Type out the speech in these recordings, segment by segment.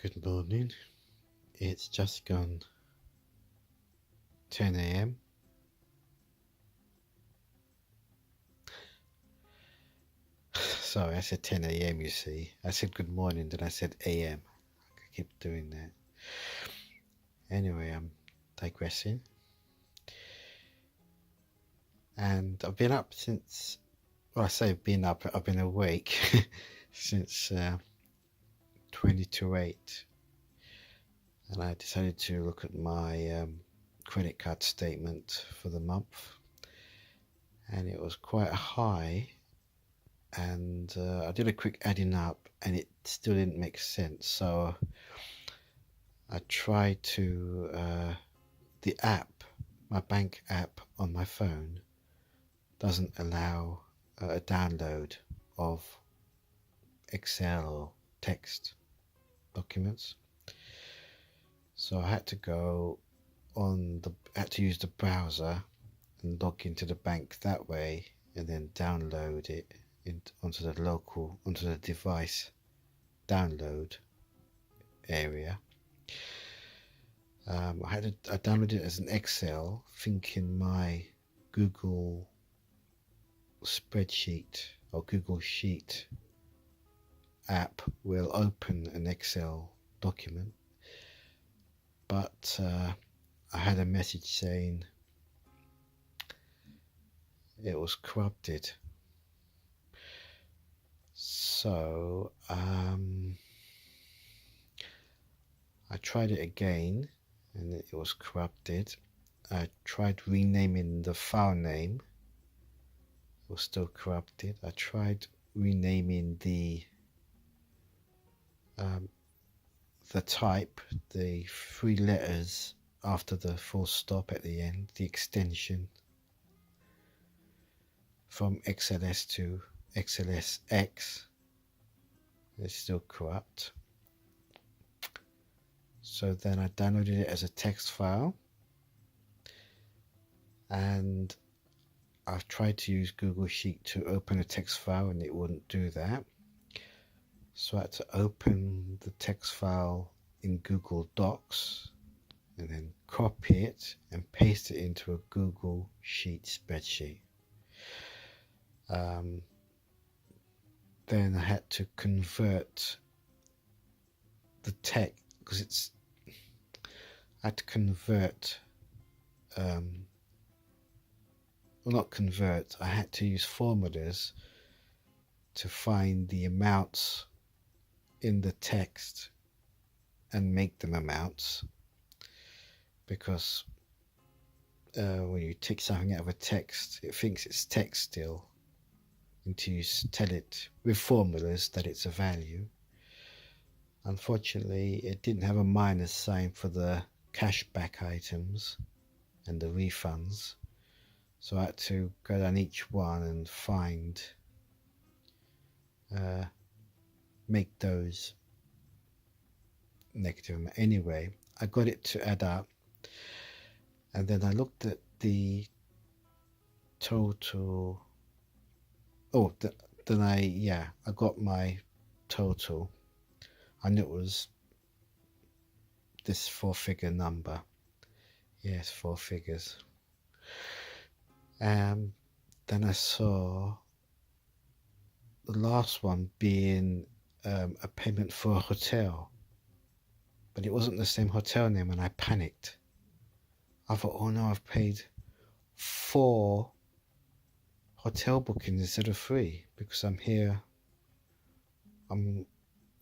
Good morning. It's just gone 10 a.m. Sorry, I said 10 a.m. you see. I said good morning, then I said a.m. I keep doing that. Anyway, I'm digressing. And I've been up since, well, I say I've been awake since 20 to 8. And I decided to look at my credit card statement for the month. And it was quite high. And I did a quick adding up and it still didn't make sense. So I tried to, the app, my bank app on my phone doesn't allow a download of Excel or text documents. So I had to had to use the browser and log into the bank that way and then download it onto the device download area. I downloaded it as an Excel, thinking my Google spreadsheet or Google Sheet app will open an Excel document, but I had a message saying it was corrupted. So I tried it again and it was corrupted. I tried renaming the file name, it was still corrupted. I tried renaming the type, the 3 letters after the full stop at the end, the extension from XLS to XLSX, it's still corrupt. So then I downloaded it as a text file and I've tried to use Google Sheet to open a text file and it wouldn't do that. So I had to open the text file in Google Docs and then copy it and paste it into a Google Sheet spreadsheet. Then I had to convert the text because I had to convert, well, not convert, I had to use formulas to find the amounts in the text and make them amounts, because when you take something out of a text, it thinks it's text still until you tell it with formulas that it's a value. Unfortunately, it didn't have a minus sign for the cashback items and the refunds, so I had to go down each one and find, make those negative. Anyway, I got it to add up, and then I looked at the total. Oh, then I got my total. I knew it was this 4-figure number. Yes, 4 figures. Then I saw the last one being a payment for a hotel, but it wasn't the same hotel name, and I panicked. I thought, oh no, I've paid 4 hotel bookings instead of 3 because I'm here.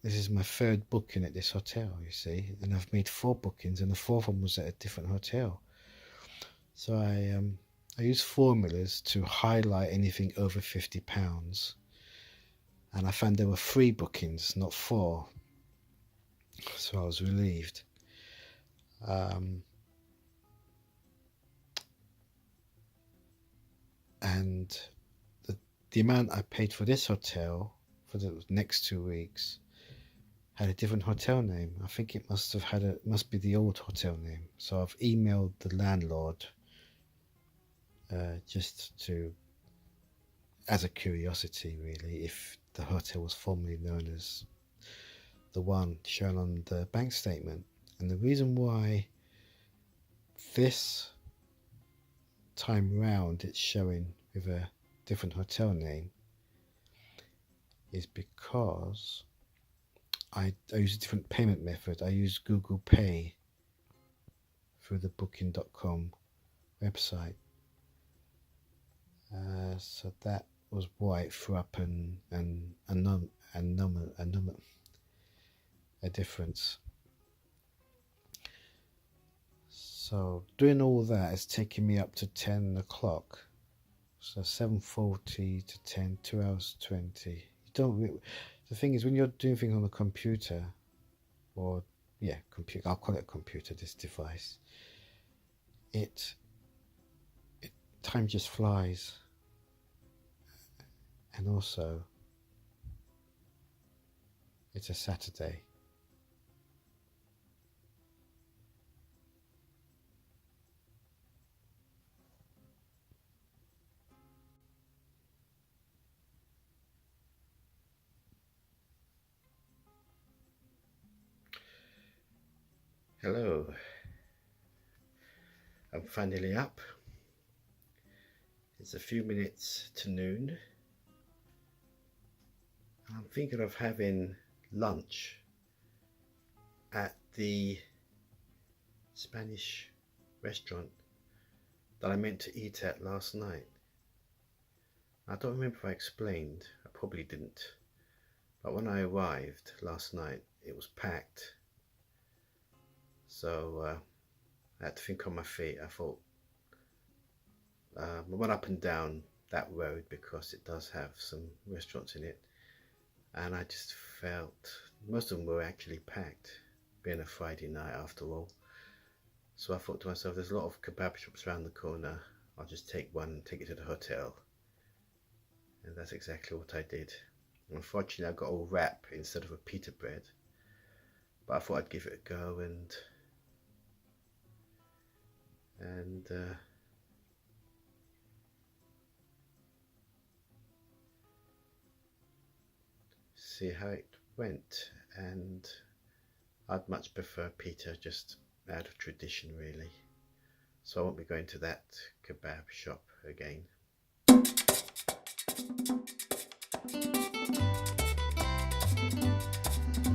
This is my 3rd booking at this hotel, you see, and I've made 4 bookings, and the 4th one was at a different hotel. So I used formulas to highlight anything over £50, and I found there were 3 bookings, not 4. So I was relieved. And the amount I paid for this hotel for the next 2 weeks had a different hotel name. I think it must be the old hotel name. So I've emailed the landlord just as a curiosity, really, if the hotel was formerly known as the one shown on the bank statement. And the reason why this time round it's showing with a different hotel name is because I use a different payment method. I use Google Pay through the booking.com website. So that was why it threw up a difference. So doing all that is taking me up to 10 o'clock. So 7:40 to 10, 2 hours 20. You don't. The thing is, when you're doing things on the computer, or computer, I'll call it a computer. This device, time just flies. And also, it's a Saturday. Hello, I'm finally up. It's a few minutes to noon. I'm thinking of having lunch at the Spanish restaurant that I meant to eat at last night. I don't remember if I explained, I probably didn't, but when I arrived last night it was packed. So I had to think on my feet. I thought, I went up and down that road because it does have some restaurants in it, and I just felt most of them were actually packed, being a Friday night after all. So I thought to myself, there's a lot of kebab shops around the corner. I'll just take one and take it to the hotel. And that's exactly what I did. Unfortunately, I got a wrap instead of a pita bread, but I thought I'd give it a go and see how it went. And I'd much prefer pita, just out of tradition really. So I won't be going to that kebab shop again.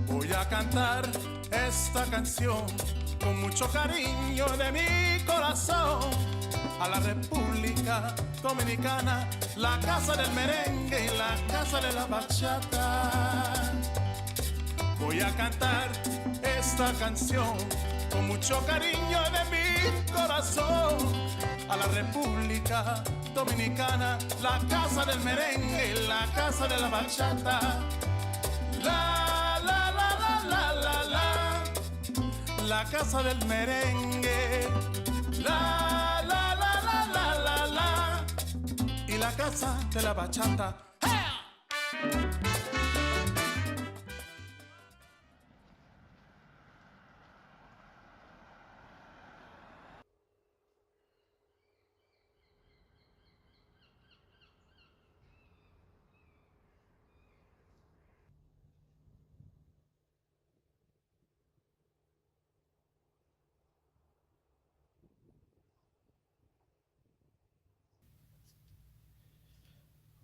Voy a cantar esta canción con mucho cariño de mi corazón a la República Dominicana, la casa del merengue y la casa de la bachata. Voy a cantar esta canción con mucho cariño de mi corazón a la República Dominicana, la casa del merengue y la casa de la bachata. La, la, la, la, la, la, la, la casa del merengue. La, la, la, la, la, la, la, y la casa de la bachata.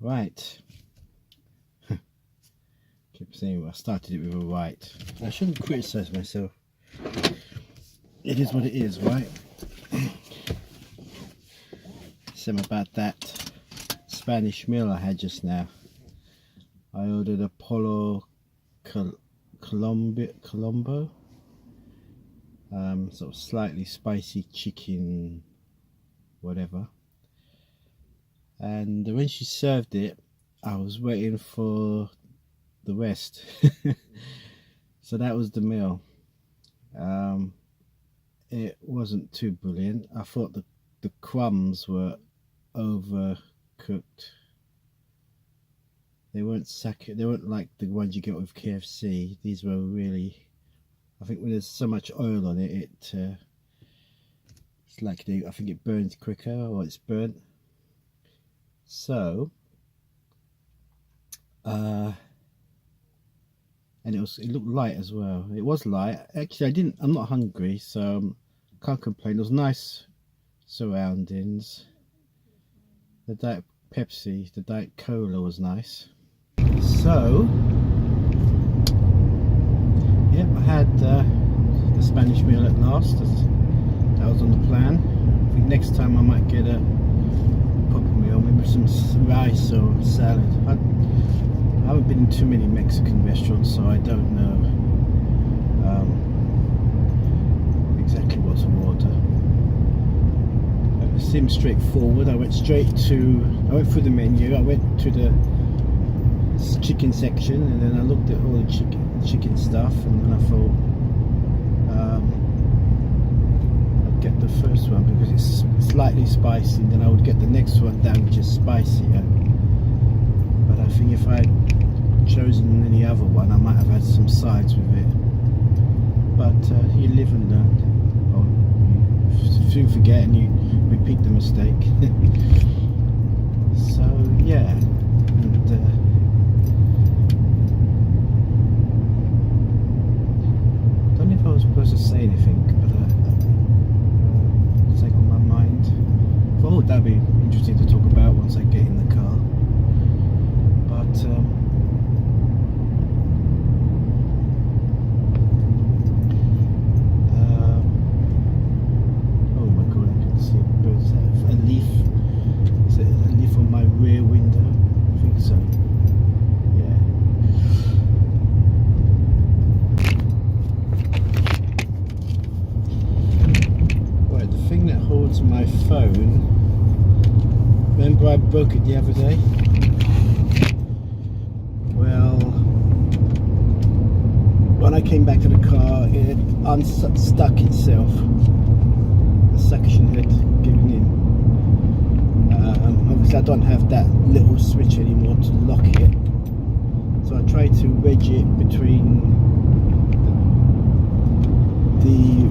Right. Keep saying I started it with a right. I shouldn't criticize myself. It is what it is, right? Same about that Spanish meal I had just now. I ordered a Polo Colombo, sort of slightly spicy chicken, whatever. And when she served it, I was waiting for the rest. So that was the meal. It wasn't too brilliant. I thought the crumbs were overcooked. They weren't like the ones you get with KFC. These were really, I think when there's so much oil on it, it's like I think it burns quicker, or it's burnt. So and it looked light as well. It was light. Actually, I'm not hungry, so can't complain. It was nice surroundings. The Diet Pepsi, the Diet Cola was nice. So, yep, I had the Spanish meal at last. That was on the plan. I think next time I might get a proper meal, maybe some rice or salad. I haven't been in too many Mexican restaurants, so I don't know exactly what to order. It seemed straightforward. I went through the menu. I went to the chicken section, and then I looked at all the chicken stuff, and then I thought I'd get the first one because it's slightly spicy, and then I would get the next one down which is spicier. But I think if I had chosen any other one, I might have had some sides with it. But you live and learn. Or you forget and you repeat the mistake. So yeah, and don't know if I was supposed to say anything, but it's like on my mind. Oh, that'd be interesting to talk about once I get in the car. But oh my god, I can see birds. A leaf. Is it a leaf on my rear window? I think so. Yeah. Right, the thing that holds my phone. Remember I broke it the other day? Well, when I came back to the car, it unstuck itself. The suction had given in. Obviously I don't have that little switch anymore to lock it, so I tried to wedge it between the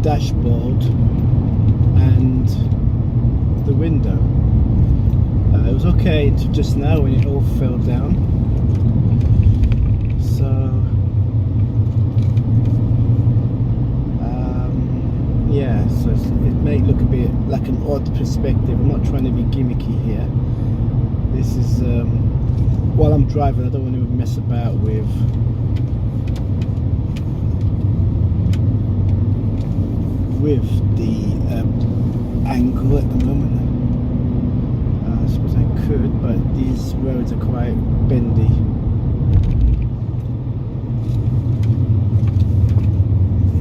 dashboard and the window. It was okay until just now when it all fell down. So yeah, so it may look a bit like an odd perspective. I'm not trying to be gimmicky here. This is while I'm driving, I don't want to mess about with the angle at the moment. I suppose I could, but these roads are quite bendy.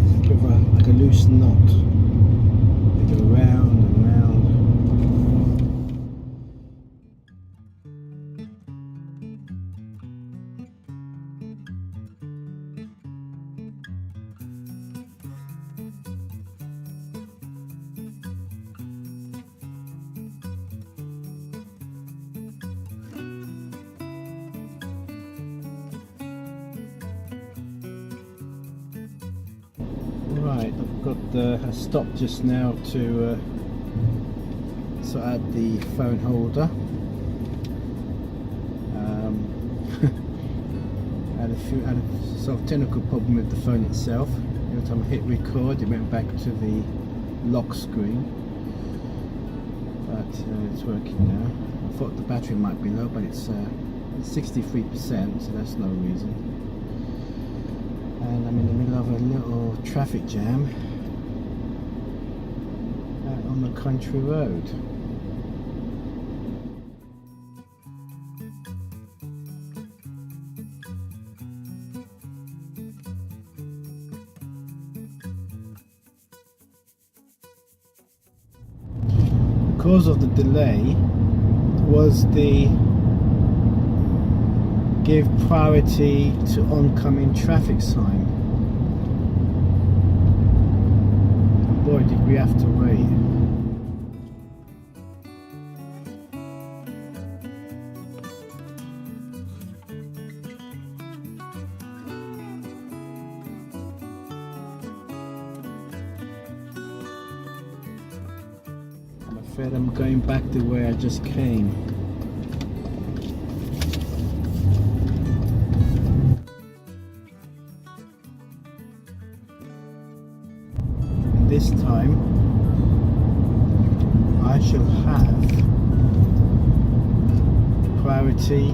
It's a bit of like a loose knot. They go round and round. Right, I've got I stopped just now to sort out the phone holder. I had a sort of technical problem with the phone itself. Every time I hit record, it went back to the lock screen. But it's working now. I thought the battery might be low, but it's 63%, so that's no reason. And I'm in the middle of a little traffic jam out on the country road. The cause of the delay was the give priority to oncoming traffic sign. Boy, did we have to wait. I'm afraid I'm going back the way I just came. this time I shall have priority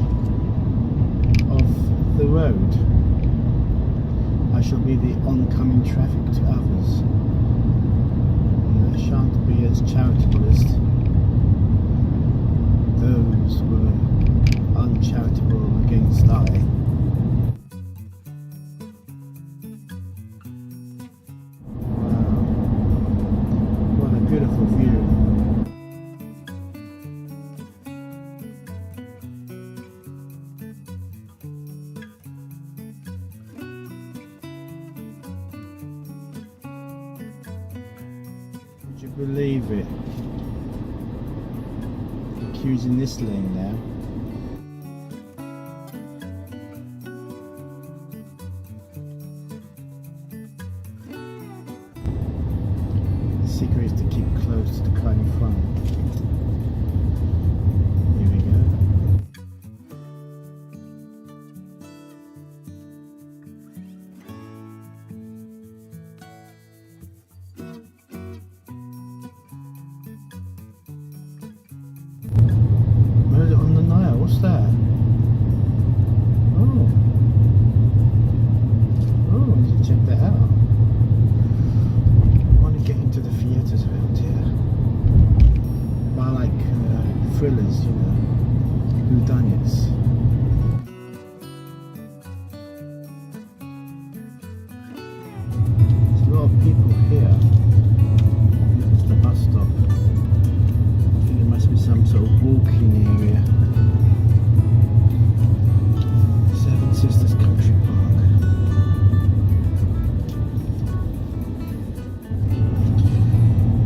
of the road. I shall be the oncoming traffic to others, and I shan't be as charitable as those were uncharitable against I. What a beautiful view. Would you believe it? The queue's in this lane now. The secret is to keep close to the car in front. Here we go. Murder on the Nile, what's that? Oh, I need to check that out. I want to get into the theatres around here. But I like thrillers, you know, whodunits. There's a lot of people here. It's the bus stop. I think it must be some sort of walking area. Seven Sisters Country Park.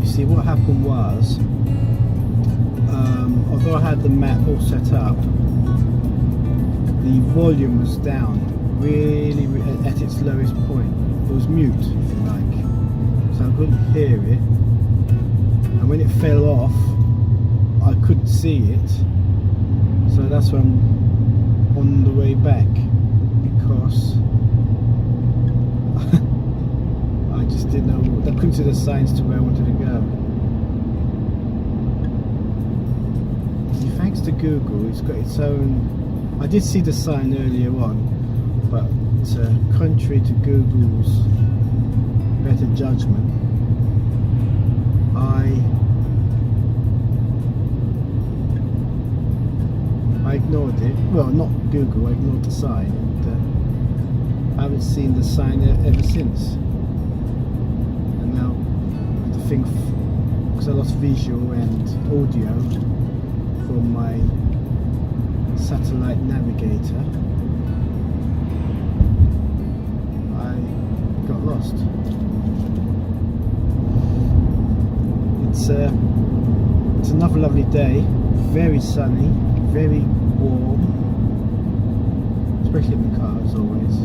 You see, what happened was, although I had the map all set up, the volume was down really at its lowest point. It was mute, if you like, so I couldn't hear it, and when it fell off I couldn't see it, so that's why I'm on the way back, because I just didn't know, I couldn't see the signs to where I wanted to go. See, thanks to Google, it's got its own, I did see the sign earlier on, but contrary to Google's better judgment, I ignored it. Well, not Google, I ignored the sign, and I haven't seen the sign ever since. And now the thing, because I lost visual and audio from my satellite navigator, I got lost. It's another lovely day, very sunny, very warm, especially in the car as always.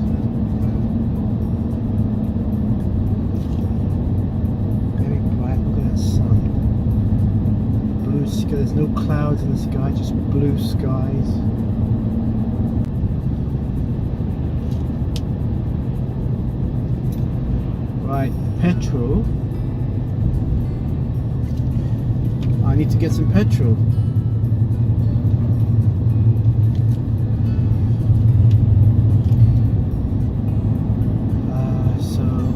Very bright, look at that sun. Blue sky, there's no clouds in the sky, just blue skies. Right, petrol. I need to get some petrol.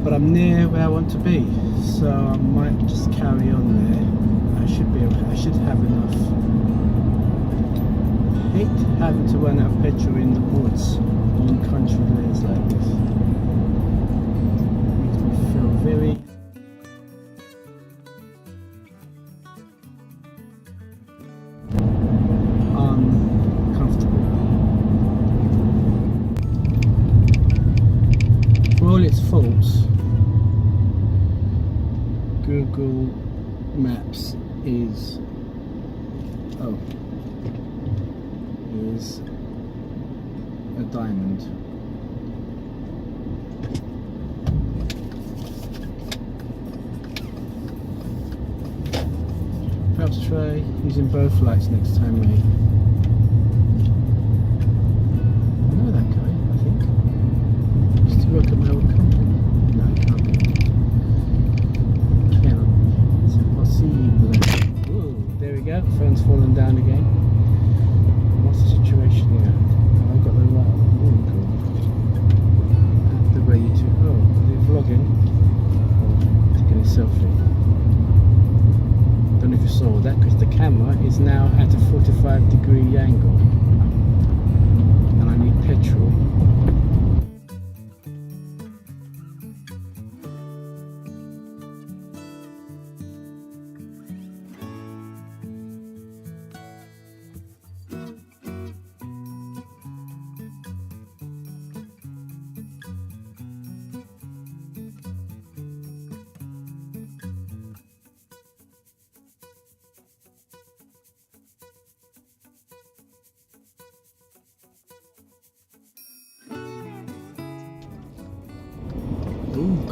But I'm near where I want to be, so I might just carry on there. I should have enough. I hate having to run out of petrol in the woods on country lanes like this. It makes me feel very uncomfortable. For all its faults, Google Maps is a diamond. Perhaps try using both lights next time, mate. I know that guy, I think. He used to work at my old company. No, he can't be.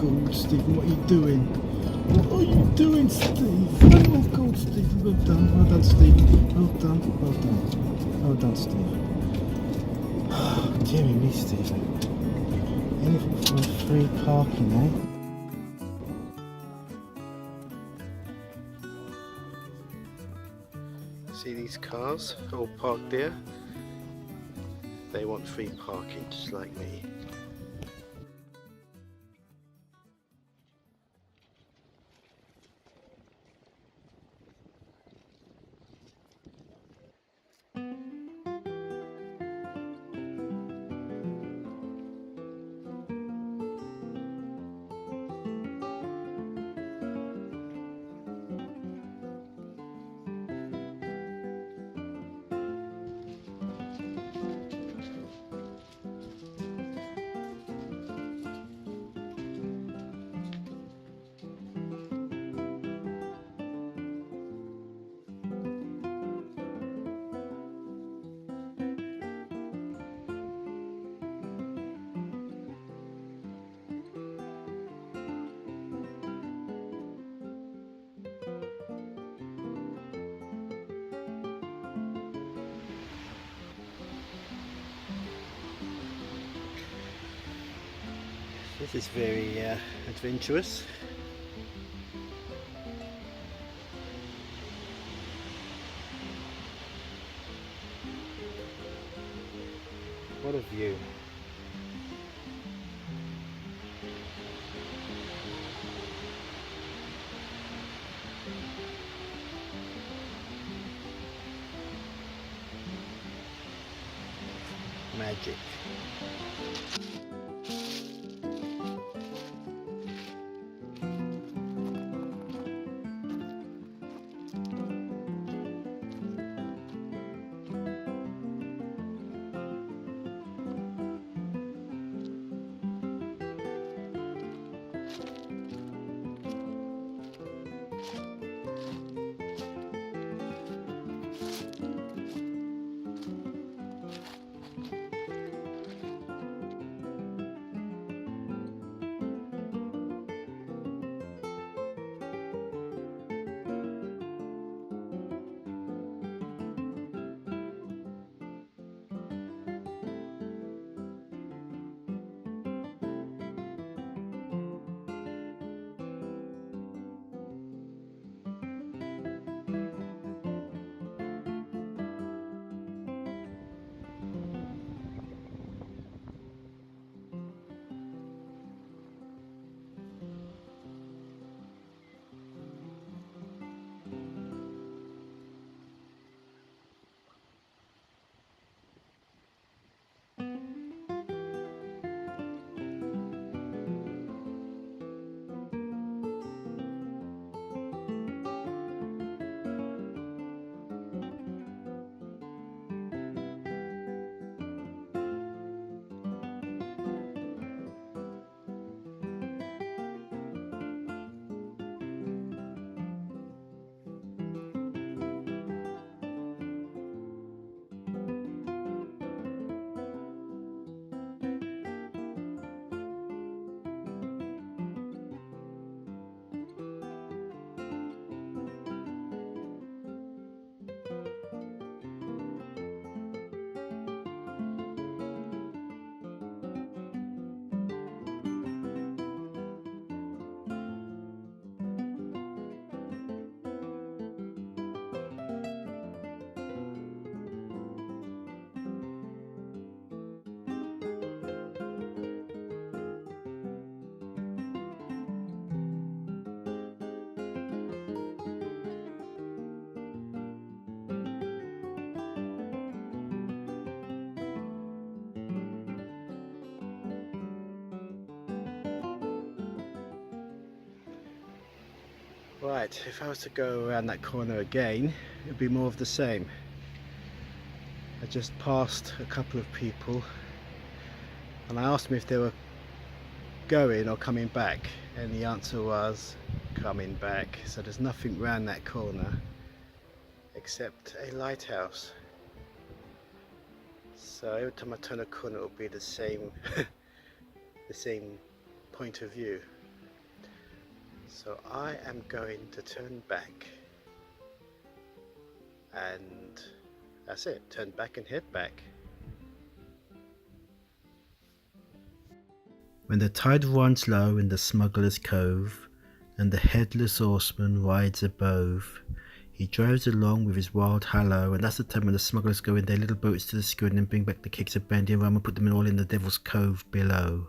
God, Stephen, what are you doing? What are you doing, Steve? Oh God, Stephen, well done, Stephen. Well done, Stephen. Oh, dearie me, Stephen. Anything for free parking, eh? See these cars all parked there? They want free parking just like me. This is very adventurous. What a view. Magic. Right, if I was to go around that corner again, it would be more of the same. I just passed a couple of people and I asked them if they were going or coming back, and the answer was coming back. So there's nothing round that corner except a lighthouse. So every time I turn a corner it will be the same the same point of view. So I am going to turn back, and that's it, turn back and head back. When the tide runs low in the smuggler's cove, and the headless horseman rides above, he drives along with his wild hallo, and that's the time when the smugglers go in their little boats to the schooner and then bring back the kegs of brandy and rum and put them all in the Devil's Cove below.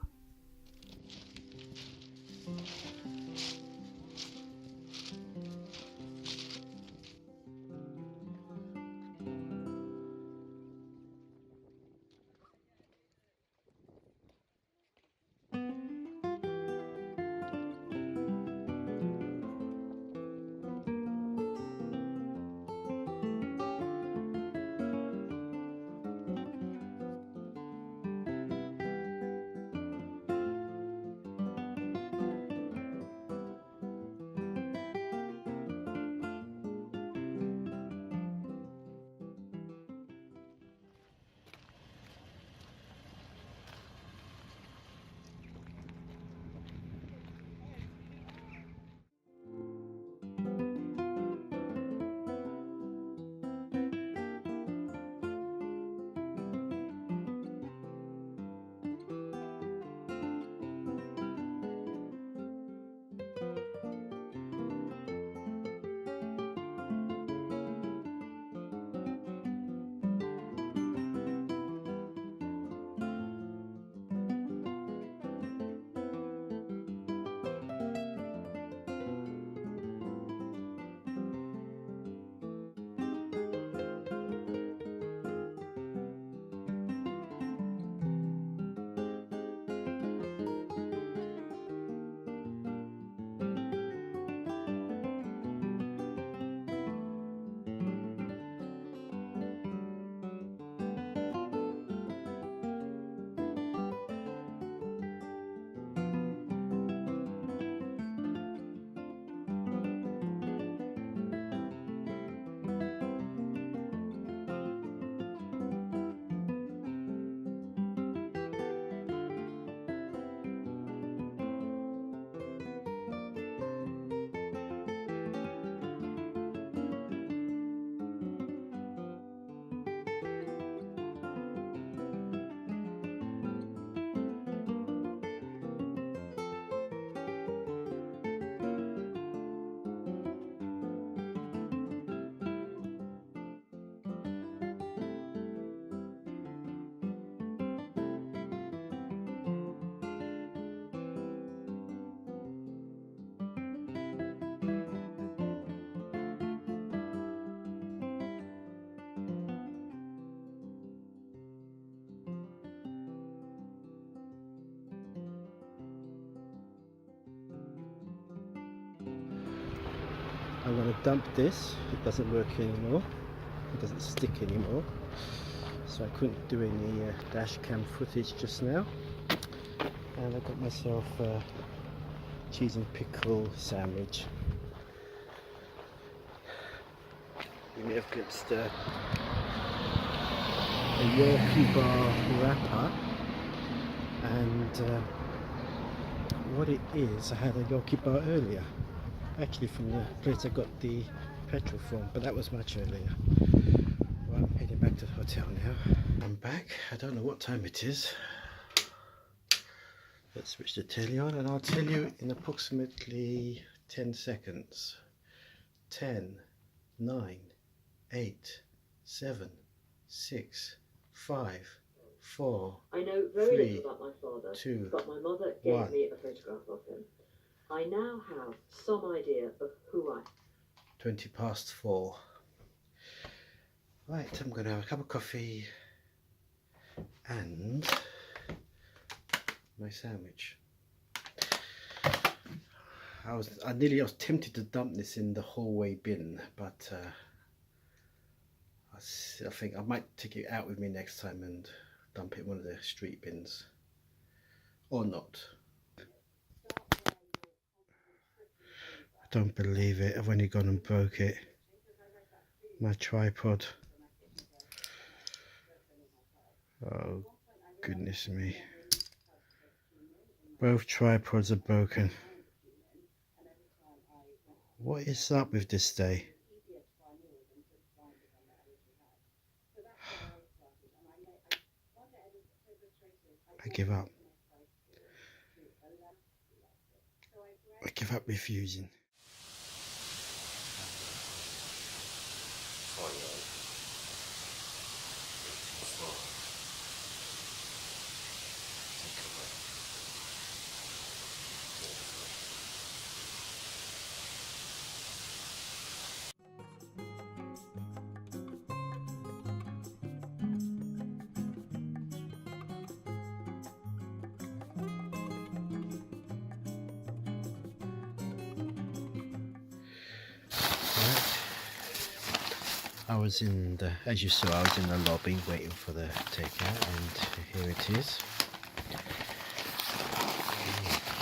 I'm going to dump this. It doesn't work anymore, it doesn't stick anymore, so I couldn't do any dash cam footage just now. And I got myself a cheese and pickle sandwich. You may have glimpsed a Yorkie bar wrapper, and what it is, I had a Yorkie bar earlier, actually from the place I got the petrol from, but that was much earlier. Right, I'm heading back to the hotel now. I'm back. I don't know what time it is. Let's switch the telly on and I'll tell you in approximately 10 seconds. 10, 9, 8, 7, 6, 5, 4, I know very 3, little about my father, 2, but my mother gave 1. me a photograph of him. I now have some idea of who I am. 20 past 4. Right, I'm going to have a cup of coffee and my sandwich. I was tempted to dump this in the hallway bin, but I think I might take it out with me next time and dump it in one of the street bins, or not. I don't believe it, I've only gone and broke it. My tripod. Oh goodness me. Both tripods are broken. What is up with this day? I give up. I give up refusing. I was in the, as you saw, I was in the lobby waiting for the takeout, and here it is.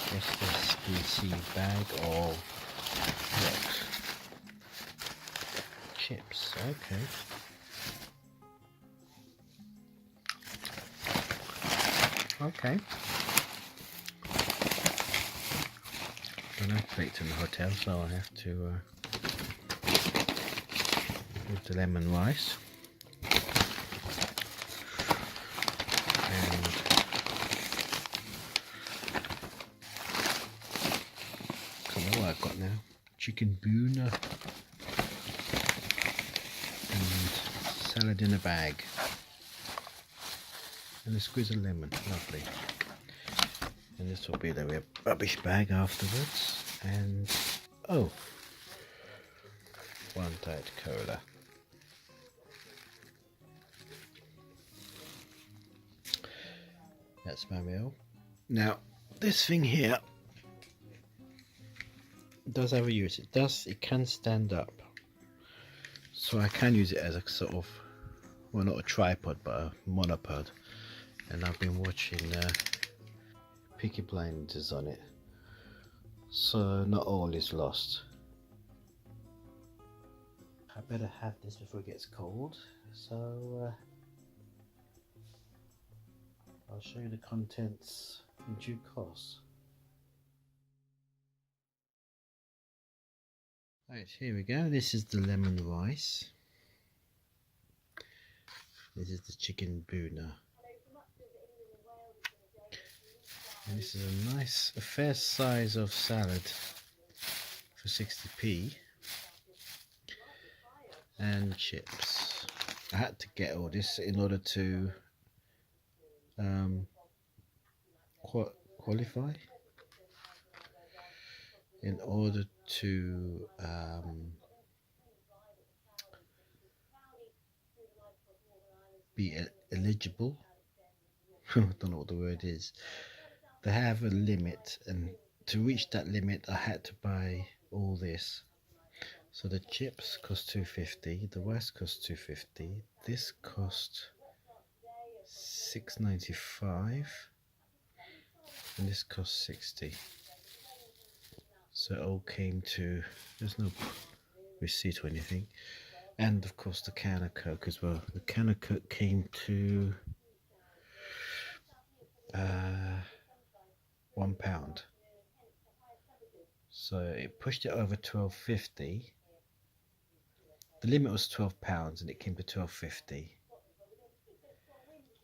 Just a squeezy bag of what? Chips. Okay. Okay. Don't have plates in the hotel, so I have to with the lemon rice, and I don't know what I've got now. Chicken boona and salad in a bag, and a squeeze of lemon. Lovely. And this will be the rubbish bag afterwards. And oh, one Diet Cola. That's my meal. Now, this thing here does have a use. It can stand up, so I can use it as a sort of, well, not a tripod, but a monopod. And I've been watching Peaky Blinders on it, so not all is lost. I better have this before it gets cold, so I'll show you the contents in due course. Right, here we go. This is the lemon rice. This is the chicken boona. And this is a nice, a fair size of salad for 60p. And chips. I had to get all this in order to qualify, in order to be eligible. I don't know what the word is. They have a limit, and to reach that limit I had to buy all this. So the chips cost $2.50, the rice cost $2.50, this cost $6.95, and this cost $60. So it all came to, there's no receipt or anything. And of course the can of Coke as well. The can of Coke came to £1. So it pushed it over $12.50. The limit was £12 and it came to $12.50,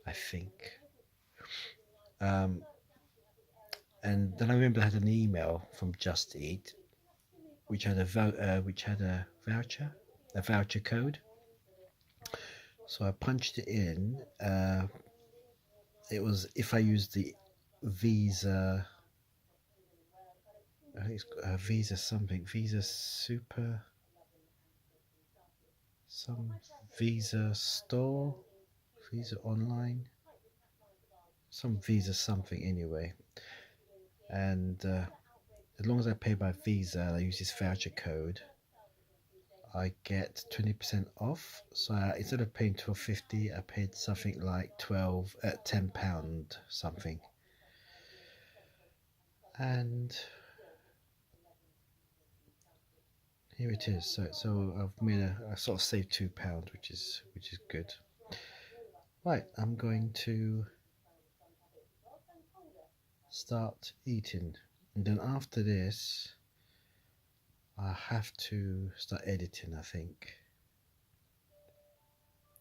I think. And then I remember I had an email from Just Eat, which had a voucher code. So I punched it in. It was if I used the Visa. I think it's Visa something, Visa Super, some Visa Store, Visa Online, some Visa something anyway. And as long as I pay by Visa and I use this voucher code, I get 20% off. So instead of paying $12.50, I paid something like £10 something. And here it is. So I've made I sort of saved £2, which is good. Right, I'm going to start eating, and then after this I have to start editing, I think.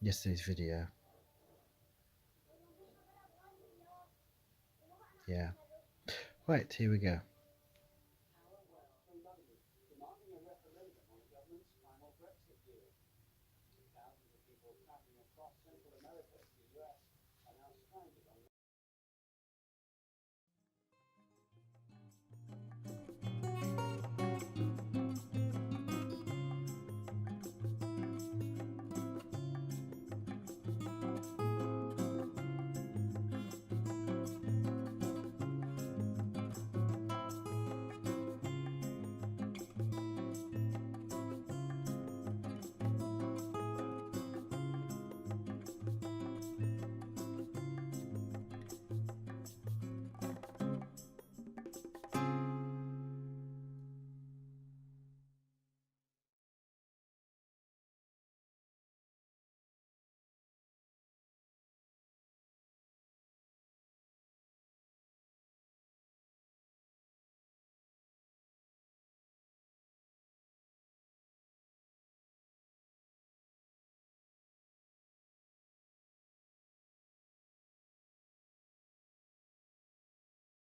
Yesterday's video. Yeah. Right, here we go.